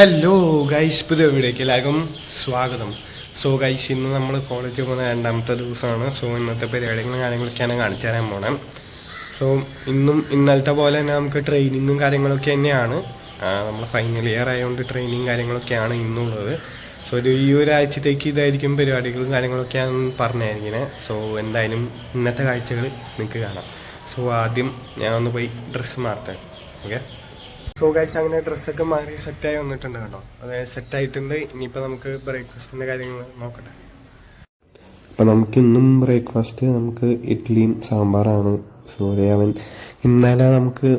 Hello guys, പുതിയ വീഡിയോയ്ക്ക് എല്ലാവർക്കും സ്വാഗതം. സോ ഗൈസ്, ഇന്ന് നമ്മൾ കോളേജിൽ പോകുന്ന രണ്ടാമത്തെ ദിവസമാണ്. സോ ഇന്നത്തെ പരിപാടികളും കാര്യങ്ങളൊക്കെയാണ് കാണിച്ചു തരാൻ പോണേ. സോ ഇന്നലത്തെ പോലെ തന്നെ നമുക്ക് ട്രെയിനിങ്ങും കാര്യങ്ങളൊക്കെ തന്നെയാണ്. നമ്മൾ ഫൈനൽ ഇയർ ആയതുകൊണ്ട് ട്രെയിനിങ് കാര്യങ്ങളൊക്കെയാണ് ഇന്നുള്ളത്. സോ ഈ ഒരാഴ്ചത്തേക്ക് ഇതായിരിക്കും പരിപാടികളും കാര്യങ്ങളൊക്കെയാണ് പറഞ്ഞായിരിക്കുന്നത്. സോ എന്തായാലും ഇന്നത്തെ കാഴ്ചകൾ നിങ്ങൾക്ക് കാണാം. സോ ആദ്യം ഞാൻ ഒന്ന് പോയി ഡ്രസ്സ് മാറട്ടെ. ഓക്കെ. സോ ഗൈസ്, അങ്ങനെ ഡ്രസ്സൊക്കെ മാറി സെറ്റായി വന്നിട്ടുണ്ട് കേട്ടോ. അതായത് സെറ്റായിട്ടുണ്ട്. ഇനിയിപ്പോൾ നമുക്ക് ബ്രേക്ക്ഫാസ്റ്റിൻ്റെ കാര്യങ്ങൾ നോക്കട്ടെ. അപ്പോൾ നമുക്കിന്നും ബ്രേക്ക്ഫാസ്റ്റ് നമുക്ക് ഇഡ്ഡലിയും സാമ്പാറാണ്. സോറി, അവൻ ഇന്നലെ നമുക്ക്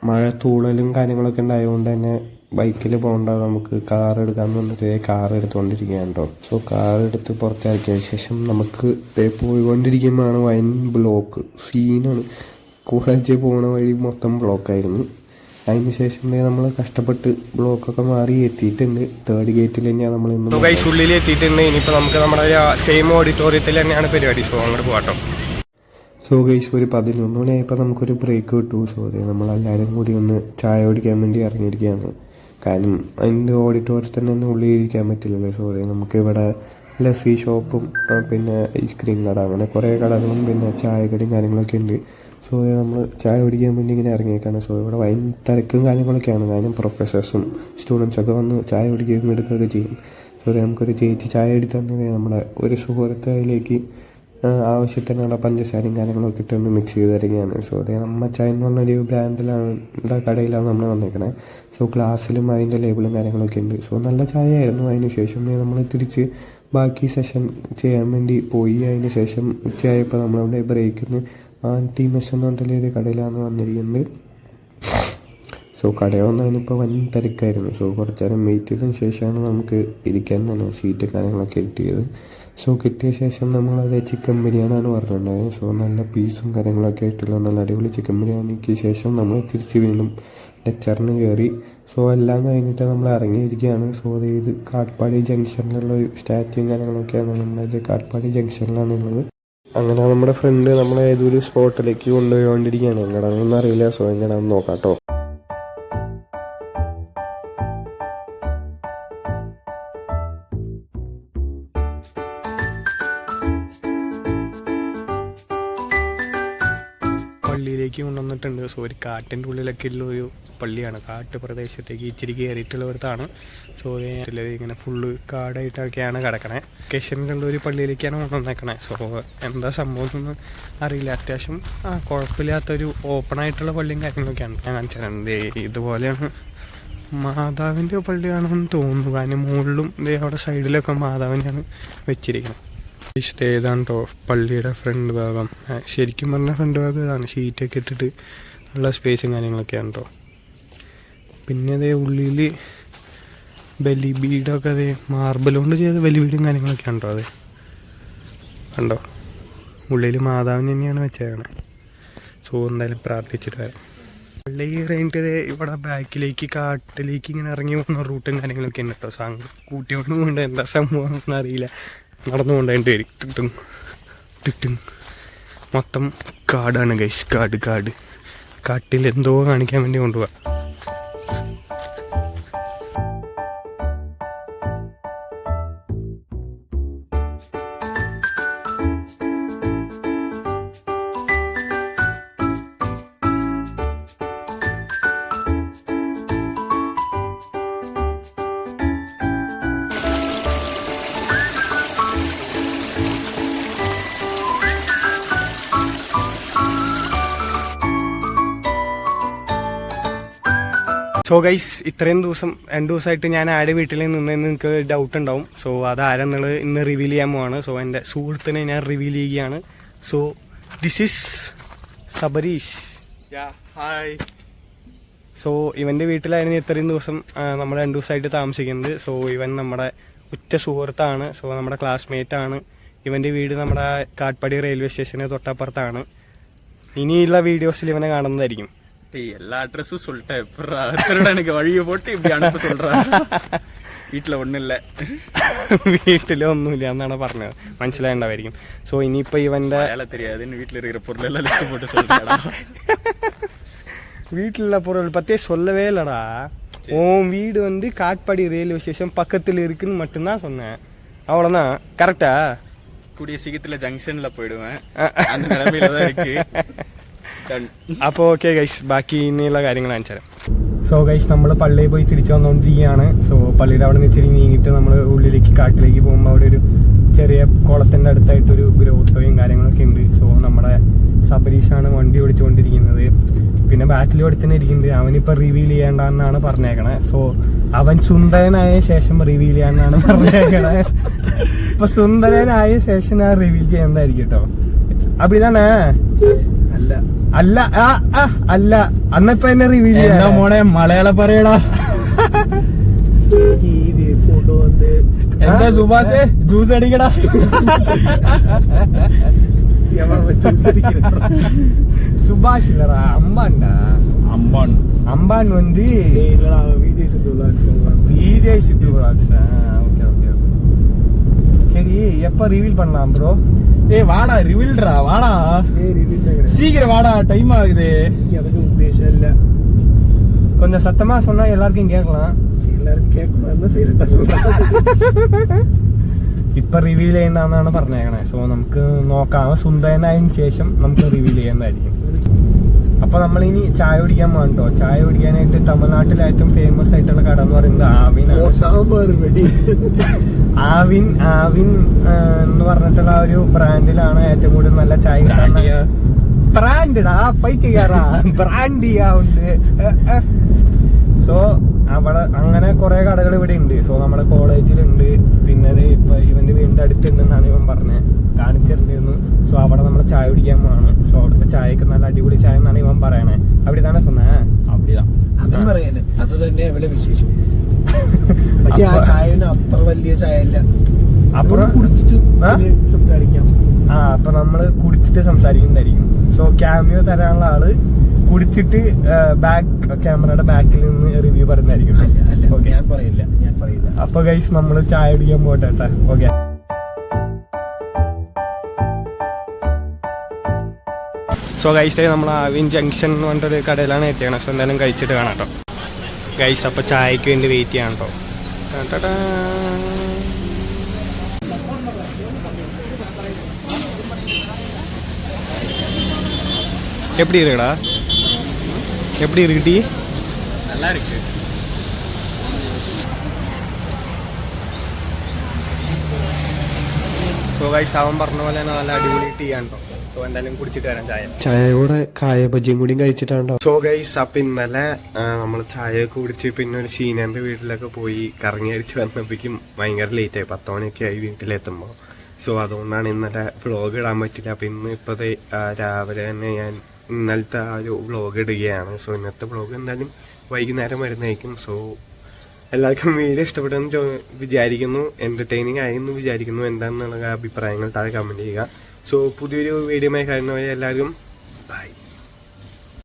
മഴ തൂളലും കാര്യങ്ങളൊക്കെ ഉണ്ടായതുകൊണ്ട് തന്നെ ബൈക്കിൽ പോകേണ്ട, നമുക്ക് കാർ എടുക്കാമെന്ന് പറഞ്ഞിട്ട് കാർ എടുത്തുകൊണ്ടിരിക്കുകയാണ് കേട്ടോ. സോ കാർ എടുത്ത് പുറത്തിറക്കിയ ശേഷം നമുക്ക് പോയിക്കൊണ്ടിരിക്കുമ്പോഴാണ് വൈൻ ബ്ലോക്ക് സീനാണ്. കോളേജിൽ പോകുന്ന വഴി മൊത്തം ബ്ലോക്കായിരുന്നു. അതിന് ശേഷം നമ്മൾ കഷ്ടപ്പെട്ട് ബ്ലോക്കൊക്കെ മാറി എത്തിയിട്ടുണ്ട്. തേർഡ് ഗേറ്റിൽ തന്നെയാണ് നമ്മൾ ഇന്ന് ഉള്ളിൽ എത്തിയിട്ടുണ്ട്. ഇനിയിപ്പോൾ നമുക്ക് നമ്മുടെ സെയിം ഓഡിറ്റോറിയത്തിൽ തന്നെയാണ് പരിപാടി. സോ അങ്ങോട്ട് പോകട്ടോ. സോ ഗൈസ്, ഒരു 11 മണിയായപ്പോൾ നമുക്കൊരു ബ്രേക്ക് കിട്ടു. സോ അതെ, നമ്മളെല്ലാവരും കൂടി ഒന്ന് ചായ കുടിക്കാൻ വേണ്ടി ഇറങ്ങിയിരിക്കുകയാണ്. കാരണം അതിൻ്റെ ഓഡിറ്റോറിയത്തിൽ തന്നെ ഉള്ളിൽ ഇരിക്കാൻ പറ്റില്ലല്ലോ. സോ അതെ, നമുക്കിവിടെ ലസ്സി ഷോപ്പും പിന്നെ ഐസ്ക്രീം കട, അങ്ങനെ കുറേ കടകളും പിന്നെ ചായക്കടയും കാര്യങ്ങളൊക്കെ ഉണ്ട്. സോ നമ്മൾ ചായ കുടിക്കാൻ വേണ്ടി ഇങ്ങനെ ഇറങ്ങിയേക്കാണ്. സോ ഇവിടെ വൈൻ തിരക്കും കാര്യങ്ങളൊക്കെയാണ്. കാരണം പ്രൊഫസേഴ്സും സ്റ്റുഡൻസൊക്കെ വന്ന് ചായ കുടിക്കുകയും എടുക്കുകയൊക്കെ ചെയ്യും. സോ നമുക്കൊരു ചേച്ചി ചായ എടുത്ത് തന്നെ നമ്മുടെ ഒരു സുഹൃത്ത് അതിലേക്ക് ആവശ്യത്തിനുള്ള പഞ്ചസാരയും കാര്യങ്ങളൊക്കെ ഇട്ടൊന്ന് മിക്സ് ചെയ്ത് തരികയാണ്. സോ അതേ നമ്മ ചായ എന്ന് പറഞ്ഞൊരു ബ്രാൻഡിലാണ് കടയിലാണ് നമ്മൾ വന്നേക്കണേ. സോ ഗ്ലാസ്സിലും അതിൻ്റെ ലേബിളും കാര്യങ്ങളൊക്കെ ഉണ്ട്. സോ നല്ല ചായ ആയിരുന്നു. അതിന് ശേഷം നമ്മൾ തിരിച്ച് ബാക്കി സെഷൻ ചെയ്യാൻ വേണ്ടി പോയി. അതിന് ശേഷം ഉച്ചയായപ്പോൾ നമ്മളവിടെ ബ്രേക്കിന് ആൻറ്റി മെസ് എന്ന് പറഞ്ഞിട്ടുള്ള ഒരു കടയിലാണ് വന്നിരിക്കുന്നത്. സോ കടയിൽ വന്നതിനിപ്പോൾ വൻ തിരക്കായിരുന്നു. സോ കുറച്ച് നേരം വെയിറ്റ് ചെയ്തതിന് ശേഷമാണ് നമുക്ക് ഇരിക്കാൻ തന്നെ സീറ്റ് കാര്യങ്ങളൊക്കെ കിട്ടിയത്. സോ കിട്ടിയ ശേഷം നമ്മളത് ചിക്കൻ ബിരിയാണിയാണ് പറഞ്ഞിട്ടുണ്ടായത്. സോ നല്ല പീസും കാര്യങ്ങളൊക്കെ ആയിട്ടുള്ള നല്ല അടിപൊളി ചിക്കൻ ബിരിയാണിക്ക് ശേഷം നമ്മൾ തിരിച്ച് വീണ്ടും ലെക്ചറിന് കയറി. സോ എല്ലാം കഴിഞ്ഞിട്ട് നമ്മൾ ഇറങ്ങിയിരിക്കുകയാണ്. സോ ഇത് കാട്ട്പാടി ജംഗ്ഷനിലുള്ള ഒരു സ്റ്റാച്യൂയും കാര്യങ്ങളൊക്കെയാണ്. നമ്മളത് കാട്ട്പാടി ജംഗ്ഷനിലാണുള്ളത്. അങ്ങനെ നമ്മുടെ ഫ്രണ്ട് നമ്മളെ ഏതൊരു സ്പോട്ടിലേക്ക് കൊണ്ടുപോയിക്കൊണ്ടിരിക്കുകയാണ്. എങ്ങനെയാണെന്നൊന്നും അറിയില്ല. സോ എങ്ങനെയാണെന്ന് നോക്കാം കേട്ടോ. പള്ളിയിലേക്ക് കൊണ്ടുവന്നിട്ടുണ്ട്. സോ ഒരു കാട്ടിൻ്റെ ഉള്ളിലൊക്കെ ഉള്ള ഒരു പള്ളിയാണ്. കാട്ട് പ്രദേശത്തേക്ക് ഇച്ചിരി കയറിയിട്ടുള്ളവർത്താണ്. സോ ഇങ്ങനെ ഫുള്ള് കാടായിട്ടൊക്കെയാണ് കിടക്കണേ. വെക്കേഷനിലുള്ള ഒരു പള്ളിയിലേക്കാണ് കൊണ്ടുവന്നേക്കണേ. സോ എന്താ സംഭവം എന്നൊന്നും അറിയില്ല. അത്യാവശ്യം കുഴപ്പമില്ലാത്തൊരു ഓപ്പണായിട്ടുള്ള പള്ളിയും കാര്യങ്ങളൊക്കെയാണ്. ഞാൻ കാണിച്ചിട്ടുണ്ട്. ഇതുപോലെയാണ് മാതാവിൻ്റെ പള്ളിയാണെന്ന് തോന്നുന്നു. കാരണം മുകളിലും അവിടെ സൈഡിലൊക്കെ മാതാവിനെയാണ് വെച്ചിരിക്കുന്നത്. ഇഷ്ടം ഏതാണ്ടോ പള്ളിയുടെ ഫ്രണ്ട് ഭാഗം. ശരിക്കും പറഞ്ഞാൽ ഫ്രണ്ട് ഭാഗം ഇതാണ്. ഷീറ്റൊക്കെ ഇട്ടിട്ട് ഉള്ള സ്പേസും കാര്യങ്ങളൊക്കെയാണ് കേട്ടോ. പിന്നെ അതേ ഉള്ളിൽ ബലിബീഡൊക്കെ അതേ മാർബൽ കൊണ്ട് ചെയ്ത ബലിബീഡും കാര്യങ്ങളൊക്കെയാണ് കേട്ടോ. അതെ കണ്ടോ, ഉള്ളിൽ മാതാവിന് തന്നെയാണ് വെച്ചേക്കണേ. സോ എന്തായാലും പ്രാർത്ഥിച്ചിട്ട് വരാം. പള്ളി കഴിഞ്ഞിട്ട് ഇവിടെ ബാക്കിലേക്ക് കാട്ടിലേക്ക് ഇങ്ങനെ ഇറങ്ങി പോകുന്ന റൂട്ടും കാര്യങ്ങളൊക്കെ ഉണ്ട് കേട്ടോ. കൂട്ടിയോണ്ട് പോകേണ്ട എന്താ സംഭവം എന്നൊന്നും അറിയില്ല. നടന്നു കൊണ്ടേണ്ടി വരും. ടിട്ടും ടിട്ടും മൊത്തം കാടാണ് ഗൈസ്. കാട്ടിൽ എന്തോ കാണിക്കാൻ വേണ്ടി കൊണ്ടുപോവാ. സോ ഗൈസ്, ഇത്രയും ദിവസം 2 ദിവസമായിട്ട് ഞാൻ ആരുടെ വീട്ടിൽ നിന്നെന്ന് നിങ്ങൾക്ക് ഡൗട്ട് ഉണ്ടാവും. സോ അതാരെന്നുള്ളത് ഇന്ന് റിവീൽ ചെയ്യാൻ പോവാണ്. സോ എൻ്റെ സുഹൃത്തിനെ ഞാൻ റിവീൽ ചെയ്യുകയാണ്. So this is Sabarish. So ഇവൻ്റെ വീട്ടിലായിരുന്നു ഇത്രയും ദിവസം നമ്മൾ 2 ദിവസമായിട്ട് താമസിക്കുന്നത്. സോ ഇവൻ നമ്മുടെ ഉറ്റ സുഹൃത്താണ്. സോ നമ്മുടെ ക്ലാസ്മേറ്റ് ആണ്. ഇവൻ്റെ വീട് നമ്മുടെ കാട്ട്പാടി റെയിൽവേ സ്റ്റേഷന് തൊട്ടപ്പുറത്താണ്. ഇനിയുള്ള വീഡിയോസിൽ ഇവനെ കാണുന്നതായിരിക്കും. எல்லா அட்ரஸும் சொல்லிட்டேன். எப்பறம் எனக்கு வழியை போட்டு இப்படி அனுப்ப சொல்றேன். വീട്ടിൽ ഒന്നുമില്ല, വീട്ടിലൊന്നുമില്ല എന്നാണ് പറഞ്ഞത്. മനസ്സിലായിട്ടുണ്ടാവായിരിക്കും. സോ ഇനിയിപ്പോൾ ഇവൻ്റെ தெரியாது வீட்டில் இருக்கிற பொருளெல்லாம் லிஸ்ட் போட்டு சொல்லிட்டேன். வீட்டில் பொருள் பற்றியே சொல்லவே இல்லைடா. உன் வீடு வந்து காட்பாடி ரயில்வே ஸ்டேஷன் பக்கத்தில் இருக்குன்னு மட்டும்தான் சொன்னேன், அவ்வளோதான். கரெக்டா? கூடிய சீக்கிரத்துல ஜங்ஷன்ல போயிடுவேன், அந்த நிலைமையில தான் இருக்கு. അപ്പോൾ ഓക്കെ ഗൈസ്, ബാക്കി ഇനിയുള്ള കാര്യങ്ങൾ കാണിച്ചു തരാം. സോ ഗൈസ്, നമ്മൾ പള്ളിയിൽ പോയി തിരിച്ചു വന്നുകൊണ്ടിരിക്കുകയാണ്. സോ പള്ളിയുടെ അവിടെ നിന്ന് ഇച്ചിരി നീങ്ങിയിട്ട് നമ്മൾ ഉള്ളിലേക്ക് കാട്ടിലേക്ക് പോകുമ്പോൾ അവിടെ ഒരു ചെറിയ കുളത്തിൻ്റെ അടുത്തായിട്ടൊരു ഗ്രോട്ടോയും കാര്യങ്ങളൊക്കെ ഉണ്ട്. സോ നമ്മുടെ സബരീഷാണ് വണ്ടി ഓടിച്ചുകൊണ്ടിരിക്കുന്നത്. പിന്നെ ബാക്കിൽ ഓടിച്ചന്നെ ഇരിക്കുന്നത്. അവനിപ്പോൾ റിവീൽ ചെയ്യേണ്ടെന്നാണ് പറഞ്ഞേക്കണേ. സോ അവൻ സുന്ദരനായ ശേഷം റിവീൽ ചെയ്യാന്നാണ് പറഞ്ഞേക്കണേ. ഇപ്പൊ സുന്ദരനായ ശേഷം ഞാൻ റിവീൽ ചെയ്യുന്നതായിരിക്കും കേട്ടോ. അപ്പൊ ഇതാണ് അല്ല അല്ല അന്നപ്പോ എന്നെ റിവീൽ ചെയ്യാ മോനെ, മലയാള പറയടാ. ഫോട്ടോ വന്ന് എന്താ സുഭാഷ് ജ്യൂസ് അടിക്കടാ. സുഭാഷ് இல்லடா, அம்பான்டா. அம்பான் வந்து விஜய் சித்து vlogs. ஓகே ஓகே ஓகே, சரி எப்ப ரிவீல் பண்ணலாம் ப்ரோ? ஏய் வாடா, ரிவீல்டா வாடா, சீக்கிரம் வாடா, டைம் ஆகுது. அதுக்கு உத்தேசம் இல்ல, கொஞ்சம் சத்தமா சொன்னா எல்லாருக்கும் கேட்கலாம். എല്ലാവർക്കും കേൾക്കണം സൈലന്റാ சொல்றேன். ഇപ്പൊ റിവീൽ ചെയ്യണ്ടെന്നാണ് പറഞ്ഞേക്കണേ. സോ നമുക്ക് നോക്കാം, സുന്ദരനായതിനു ശേഷം നമുക്ക് റിവീൽ ചെയ്യുന്നതായിരിക്കും. അപ്പൊ നമ്മളിനി ചായ കുടിക്കാൻ പോകാം കേട്ടോ. ചായ കുടിക്കാനായിട്ട് തമിഴ്നാട്ടിൽ ഏറ്റവും ഫേമസ് ആയിട്ടുള്ള കട എന്ന് പറയുന്നത് ആവിൻ എന്ന് പറഞ്ഞിട്ടുള്ള ആ ഒരു ബ്രാൻഡിലാണ് ഏറ്റവും കൂടുതൽ നല്ല ചായ കിട്ടുന്നത്. ബ്രാൻഡാ പൈറ്റുകാരാ, ബ്രാൻഡിയാ ഉണ്ട്. സോ അവിടെ അങ്ങനെ കുറെ കടകൾ ഇവിടെ ഉണ്ട്. സോ നമ്മുടെ കോളേജിലുണ്ട്, പിന്നെ ഇപ്പൊ ഇവന്റെ വീടിന്റെ അടുത്തുണ്ടെന്നാണ് ഇവൻ പറഞ്ഞത്, കാണിച്ചിട്ടുണ്ടായിരുന്നു. സോ അവിടെ നമ്മൾ ചായ കുടിക്കാൻ പോവാണ്. സോ അവിടുത്തെ ചായക്ക് നല്ല അടിപൊളി ചായ എന്നാണ് ഇവൻ പറയണേ. അവിടെ തന്നെ சொன்னே அப்படிதான் അതും പറയാന് അത് തന്നെ ഇവിടെ വിശേഷം. പക്ഷേ ആ ചായന് അത്ര വലിയ ചായ അല്ല. അപ്പുറം കുടിച്ചിട്ട് സംസാരിക്കാം. അപ്പൊ നമ്മള് കുടിച്ചിട്ട് സംസാരിക്കുന്നതായിരിക്കും. സോ ക്യാമിയോ തരാനുള്ള ആള് കുടിച്ചിട്ട് ബാക്ക് ക്യാമറയുടെ ബാക്കിൽ നിന്ന് റിവ്യൂ പറയുന്നതായിരിക്കും. ഞാൻ പറയില്ല. അപ്പൊ ഗൈസ് നമ്മള് ചായ കുടിക്കാൻ പോട്ടെ. ഓക്കെ. സോ ഗൈസ്, നമ്മൾ ആവിൻ ജംഗ്ഷൻ എന്ന് പറഞ്ഞൊരു കടയിലാണ് എത്തിയത്. സോ എന്തായാലും കഴിച്ചിട്ട് കാണാം കേട്ടോ ഗൈസ്. അപ്പോൾ ചായക്ക് വേണ്ടി വെയിറ്റ് ചെയ്യാം കേട്ടോ. எப்படி இருக்குடா? எப்படி இருக்கு டீ? நல்லா இருக்கு. സോ ഗൈസ്, അവൻ പറഞ്ഞ പോലെ തന്നെ നല്ല അടിപൊളി ടീ ആണ് കേട്ടോ. സോ എന്തായാലും കുടിച്ചിട്ട് വരാം ചായ. ചായയോടെ കായ ബജിയും കൂടിയും കഴിച്ചിട്ടാണോ. സോ ഗൈസ്, അപ്പം ഇന്നലെ നമ്മൾ ചായയൊക്കെ കുടിച്ച് പിന്നെ ഒരു ഷീനന്റെ വീട്ടിലൊക്കെ പോയി കറങ്ങി അടിച്ച് വന്നപ്പോഴേക്കും ഭയങ്കര ലേറ്റായി, 10 മണിയൊക്കെ ആയി വീട്ടിലെത്തുമ്പോൾ. സോ അതുകൊണ്ടാണ് ഇന്നലെ വ്ളോഗ് ഇടാൻ പറ്റില്ല. അപ്പം ഇന്ന് ഇപ്പോഴത്തെ രാവിലെ തന്നെ ഞാൻ ഇന്നലത്തെ ആ ഒരു വ്ളോഗ് ഇടുകയാണ്. സോ ഇന്നത്തെ വ്ളോഗ് എന്തായാലും വൈകുന്നേരം വരുന്നതായിരിക്കും. സോ എല്ലാവർക്കും വീഡിയോ ഇഷ്ടപ്പെട്ടെന്ന് വിചാരിക്കുന്നു, എൻ്റർടൈനിങ് ആയെന്ന് വിചാരിക്കുന്നു. എന്താണെന്നുള്ള അഭിപ്രായങ്ങൾ താഴെ കമൻറ്റ് ചെയ്യുക. സോ പുതിയൊരു വീഡിയോയുമായി കാണുന്നവരെ എല്ലാവരും ബൈ.